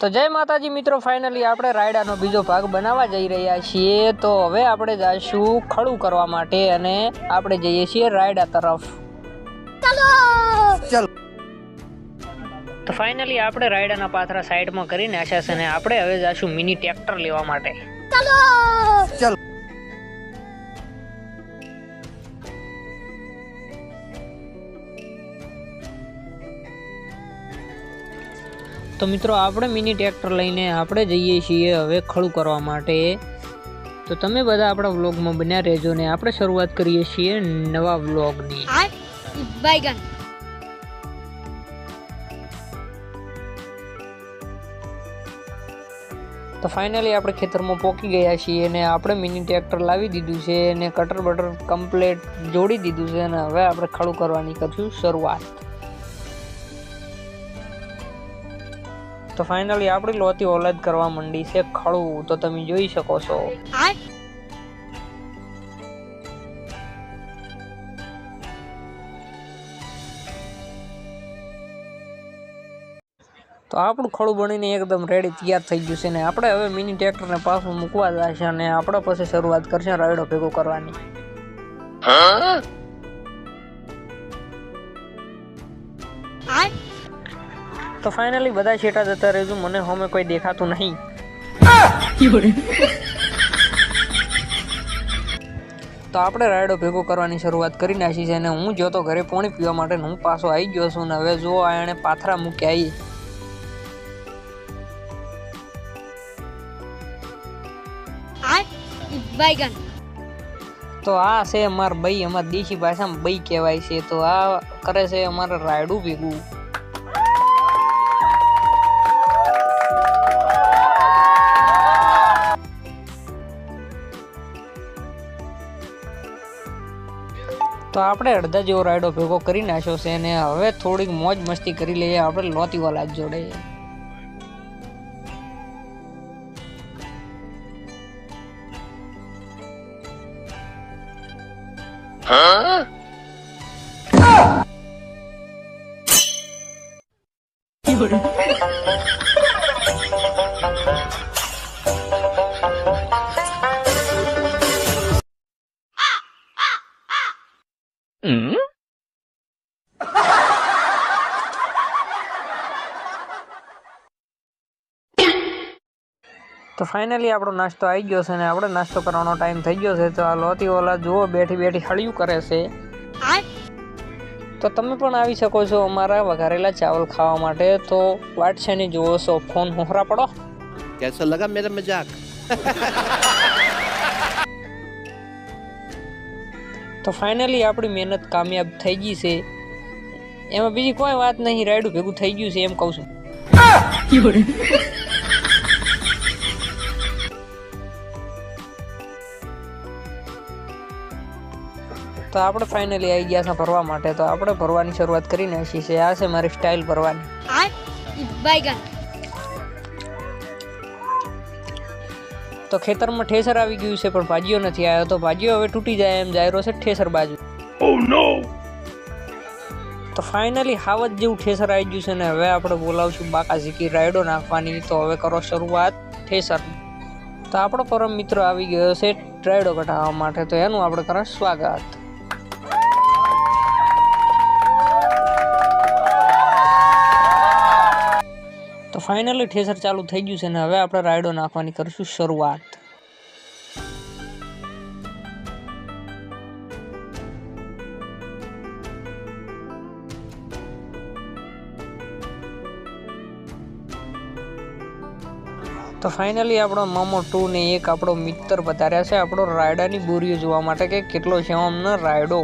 તો જય માતાજી મિત્રો, ફાઇનલી આપણે રાયડાનો બીજો ભાગ બનાવવા જઈ રહ્યા છીએ। તો હવે આપણે જઈશું ખડું કરવા માટે અને આપણે જઈએ છીએ રાયડા તરફ। ચલો તો ફાઇનલી આપણે રાયડાના પાથરા સાઈડમાં કરીને આશા છે ને આપણે હવે જઈશું મિની ટ્રેક્ટર લેવા માટે। ચલો तो मित्रों આપણે मिनी ट्रेक्टर લઈને આપણે જઈએ છીએ હવે ખડું કરવા માટે। તો તમે બધા આપણા વ્લોગમાં બન્યા રહેજો ને આપણે શરૂઆત કરીએ છીએ નવા વ્લોગની। તો ફાઇનલી આપણે ખેતરમાં પહોંચી ગયા છીએ ને આપણે મિની ટ્રેક્ટર લાવી દીધું છે ને કટર બટર કમ્પ્લીટ જોડી દીધું છે અને હવે આપણે ખડું કરવાની કરશું શરૂઆત। तो फाइनली आपणी लोती ओलद करवा मंडी से खड़ू तो तमे जोई शको छो। तो आपणुं खड़ू बनीने एकदम रेडी तैयार थई गयुं छे ने आपणे हवे मिनी ट्रेक्टर ने पाछुं मूकवा जशे अने आपणे पछी शरूआत करशे रायडो भेगो करवानी। तो फाइनली बधा छेटा जता रहेजो, मने होमे कोई देखातुं नहीं। तो आपणे रायडो भेगो करवानी शरूआत करी नाखी छे ने हूँ जो तो घरे पाणी पीवा माटे हूँ पाछो आई गयो छुं ने हवे जो आ एणे पाथरा मूक्या ई। तो आ छे अमार बई, अमार देशी भाषामां बई कहेवाय छे। तो आ करे छे अमार रायडू भेगुं। तो आपणे अर्धा जेवो रायडो भेगो करी नाख्यो छे ने हवे थोड़ी मौज मस्ती करी लईए आपणे लोतीवाला जोड़े। तो फाइनली आपणो नास्तो आई गयो छे ने आपणे नास्तो करवानो टाइम थई गयो छे। तो आ लोती वाला जुओ बेठी बेठी हळिયું करे छे। तो तमे पण આવી શકો છો અમારા વઘારેલા ચાવલ ખાવા માટે। તો વાટ છે ને જોવો છો, ફોन હોહરા પડો। कैसा लगा मेरा मजाक? तो फाइनली आपणी मेहनत कामयाब થઈ ગઈ છે, એમાં બીજી કોઈ વાત નહીં, રાયડું ભેગું થઈ ગયું છે એમ કહું છું। तो आपणे फाइनली आई गया छे भरवा माटे। तो आपणे भरवानी शरूआत करी नाखी छे। आ छे मारी स्टाइल भरवानी। तो खेतर में ठेसर आवी गयुं छे पण भाजियो नथी आयो। तो भाजियो हवे तूटी जाय एम जाय रह्यो छे ठेसर बाजू। Oh no. तो फाइनली हावत जेवुं ठेसर आई गयुं छे ने हवे आपणे बोलावशुं बाकाजीकी रायडो नाखवानी। तो हवे करो शरूआत ठेसर। तो आपणो परम मित्र आवी गयो छे रायडो कटावा माटे। तो एनुं आपणे करो स्वागत। तो फाइनली ठेसर चालू थई गयुं छे ने हवे आपणे रायडो नाखवानी करशुं शरूआत। तो फाइनली आपणो मामो 2 ने एक आपणो मित्र बतार्या छे आपणो रायडानी बोरीओ जोवा माटे के केटलो छे अमने रायडो।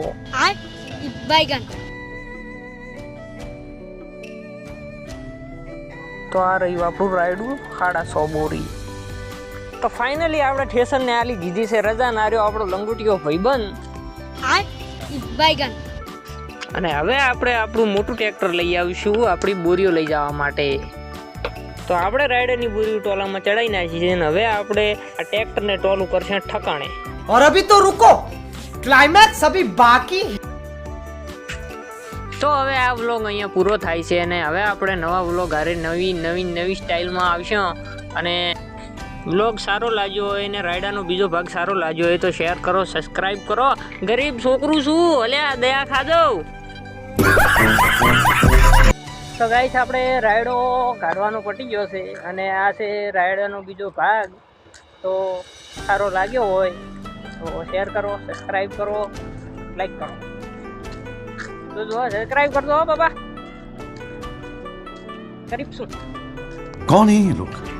तो आ रही आपणुं रायडू 150 बोरी। तो फाइनली आपणे ठेसर ने आली दीधी छे रजा नार्यो आपणो लंगूटियो भाईबंध अने हवे आपणे आपणुं मोटुं ट्रेक्टर लई आवीशुं आपणी बोरीओ लई जवा माटे। तो आपणे रायडानी बोरीओ टोलामां चढ़ाई नाखी छे अने हवे आपणे आ ट्रेक्टर ने टोलुं करशे ठकाणे। और अभी तो रुको, क्लाइमेक्स अभी बाकी। તો હવે આ વ્લોગ અહીંયા પૂરો થાય છે અને હવે આપણે નવા વ્લોગ હારે નવી સ્ટાઇલમાં આવશું. અને વ્લોગ સારો લાગ્યો હોય અને રાયડાનો બીજો ભાગ સારો લાગ્યો હોય તો શેર કરો, સબસ્ક્રાઈબ કરો. ગરીબ છોકરું છું, અલ્યા દયા ખાધો. તો ગાઈસ આપણે રાયડો કાઢવાનો પટી ગયો છે અને આ છે રાયડાનો બીજો ભાગ. તો સારો લાગ્યો હોય તો શેર કરો, સબસ્ક્રાઈબ કરો, લાઈક કરો. તો જો સબસ્ક્રાઈબ કરજો બાબા. ગરીબ શું कौन है ये लोग?